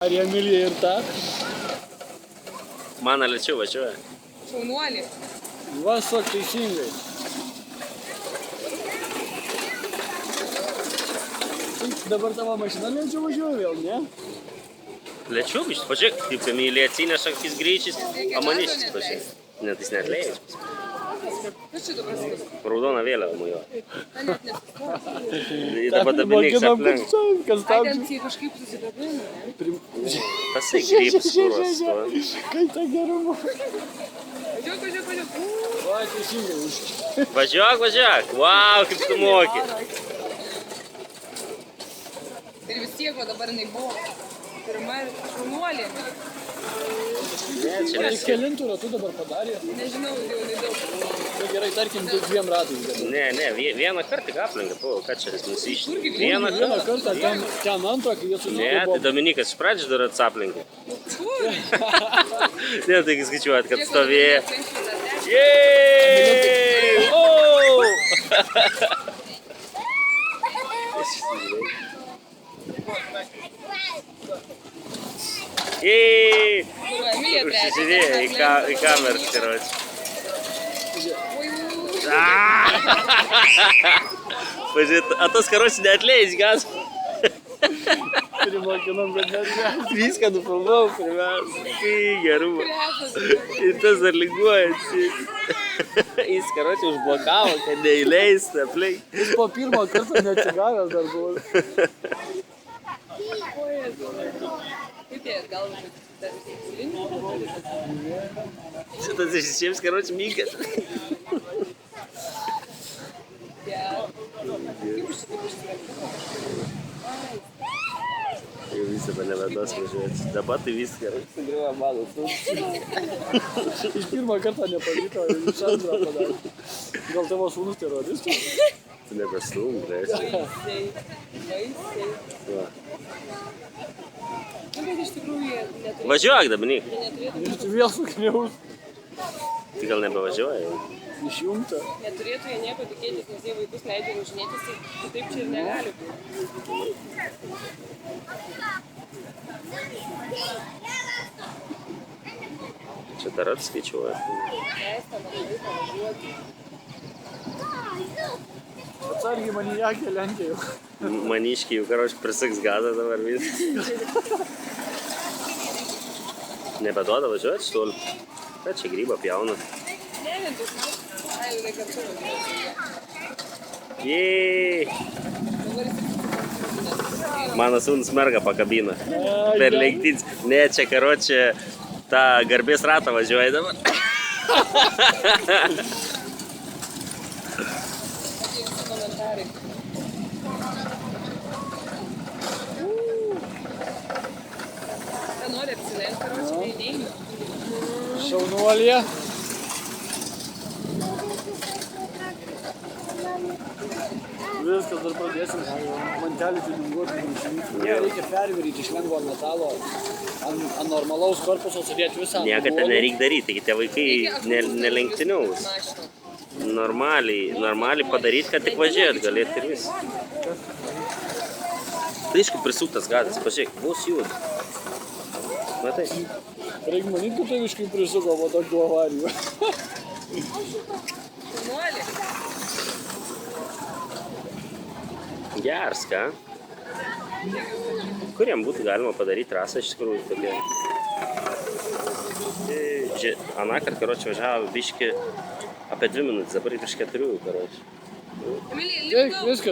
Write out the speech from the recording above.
Ar Emilija ir ta? Man lėčiau važiuoja. Šaunuolį. Vasok teisingai. Dabar tavo mašina lėčiau važiuoja vėl, ne? Lėčiau, biškai, pažiūrėk, kaip Emilija atsineša kokiais greičiais, o manišis, pažiūrėk. Net jis net leidžia. Kas čia dabar skas? Raudona vėliava mojuoja. Ta net nesustos. Dabar dabiniks aplink. Kas Ai, tam ten jie kažkaip susidabino, ne? Tasai grybas kūros. Kaip ta gerumo. Važiuok. Va, teisingai. Važiuok. Vau, kaip tu moki. Ir vis tiek, o dabar jinai buvo pirma ir šaunuolė. Ne, čia Ar nes... kelintų ratų dabar padarė? Nežinau, jau nedaug. Tai gerai, tarkim, 2 ratais. Ne, vieną kartą tik aplinką, ką čia jis nusišti. Vieną Vieną kartą. kartą ten antrą, kai jie Ne, tai Dominikas iš pradžių dar atsaplinkai. Ne, taigi skaičiuojat, kad stovėjo. Jeeeey! O! Jeeeey! Užsižiūrėjo į kamerą, karoči. Pažiūrėt, a tas karoči neatleis, gas. Primokinom, bet net ne. Viską nufilmavau pirmiausia. Kai gerumą. Ir tas dar lyguojasi. Jis, karoči, užblokavo, kad neįleista aplink. Jis po pirmo karto neatsigavęs dar buvo. Kaip jie, gal dar įsilinė? Šitas išsišiems, karoči, mykas. Jau visą panevedos važiuoti. Dabar tai viską, karoči, sugriuoja mano. Iš pirmo karto nepavyko, iš antrą padarė. Gal tavo sūnus teroristas? Tu nebestum, reiškia. Baisiai. Va. Nu, bet iš tikrųjų jie neturėtų. Važiuok, Dominik. Jie neturėtų. Ir tu vėl sukniaus. Tai gal nebevažiuoja jau. Išjungta. Neturėtų jie nieko tikėtis, nes jie vaikus leidžia važinėtis, tai kitaip čia ir negali būti. Čia dar atskaičiuoja. Leista man vaiką važiuoti. Atsargiai manijakė lenkė jau. Maniškiai jau, karoči, prisuks gazą dabar vis. Nebeduoda važiuoti štol. Ką čia grybą pjauna? Ne, daug metų. Ai, jau kartu važiuoti. Jeeey! Dabar jis Mano sūnus mergą pakabino. Per lenktynes. Ne, čia, karoči, tą garbės ratą važiuoja dabar. komentarai. Ką nori apsilenkti, karoči, neįneini. Šaunuolė. Viskas dar pradėsim. Mantelį tilinguoti. Reikia perviryti iš lengvo metalo ant normalaus korpuso sudėti visą. Niekada ten nereikia daryti, taigi tie vaikai nelenktyniaus. Normaliai padaryti, kad tik važiuot galėtų ir vis. Tai aišku prisuktas gazas, pažiūrėk, vos juda. Matai? Reikia manyti, kad tai viškai prisuko po tokių avarijų. Šaunuolė. Geras, ką? Kuriem būtų galima padaryti trasą iš tikrųjų tokia. Anąkart, karoči, važiavo biški apie 2 minutės, dabar prieš 4, karoči. Emilija, Taip, viskas.